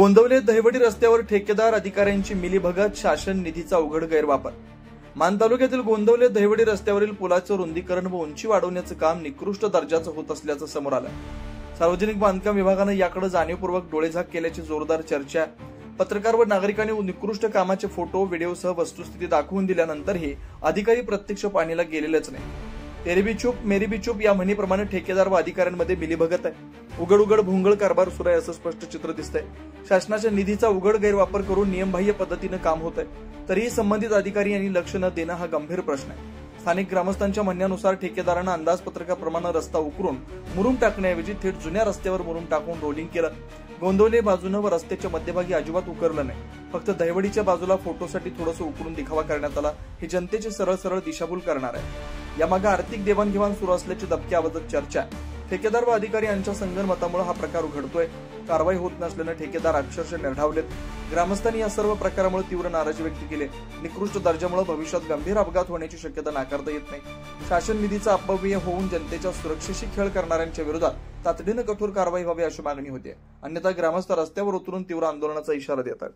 गोंदवले दहिवडी रस्त्यावर ठेकेदार अधिकाऱ्यांची मिलीभगत, शासन निधीचा उघड गैरवापर। मान तालुक्यातील गोंदवले दहिवडी रस्त्यावरील पुलाचं रुंदीकरण व उंची वाढवण्याचं काम निकृष्ट दर्जाचं होत असल्याचं समोर आलं। सार्वजनिक बांधकाम विभागानं याकडे जाणीवपूर्वक डोळेझाक केल्याची जोरदार चर्चा। पत्रकार व नागरिकांनी निकृष्ट कामाचे फोटो, व्हिडिओसह वस्तुस्थिती दाखवून दिल्यानंतरही अधिकारी प्रत्यक्ष पाहणीला गेलेलेच नाही। तेरी भी चूप मेरी भी चूप या म्हणीप्रमाणे ठेकेदार व अधिकाऱ्यांमध्ये मिलीभगत आहे। उघड उघड भोंगळ कारभार सुरू आहे असं स्पष्ट चित्र दिसतंय। शासनाच्या निधीचा उघड गैरवापर करून नियमबाह्य पद्धतीने काम होत आहे, तरीही संबंधित अधिकारी यांनी लक्ष न देणं हा गंभीर प्रश्न आहे। स्थानिक ग्रामस्थांच्या म्हणण्यानुसार ठेकेदारांना अंदाजपत्रकाप्रमाणे रस्ता उकरून मुरुम टाकण्याऐवजी थेट जुन्या रस्त्यावर मुरुम टाकून रोलिंग केलं। गोंदवले बाजूनं व रस्त्याच्या मध्यभागी अजिबात उकरलं नाही, फक्त दहिवडीच्या बाजूला फोटोसाठी थोडंसं उकरून दिखावा करण्यात आला। ही जनतेची सरळ सरळ दिशाभूल करणार आहे। यामागे आर्थिक देवाणघेवाण सुरू असल्याची दबक्या आवाजात चर्चा। ठेकेदार व अधिकारी यांच्या संगनमतामुळे हा प्रकार घडतोय। कारवाई होत नसल्याने ठेकेदार अक्षरशः निर्ढावलेत। ग्रामस्थांनी या सर्व प्रकारामुळे तीव्र नाराजी व्यक्त केली। निकृष्ट दर्जामुळे भविष्यात गंभीर अपघात होण्याची शक्यता नाकारता येत नाही। शासन निधीचा अपव्यय होऊन जनतेच्या सुरक्षेशी खेळ करणाऱ्यांच्या विरोधात तातडीने कठोर कारवाई व्हावी अशी मागणी होती। अन्यथा ग्रामस्थ रस्त्यावर उतरून तीव्र आंदोलनाचा इशारा देतात।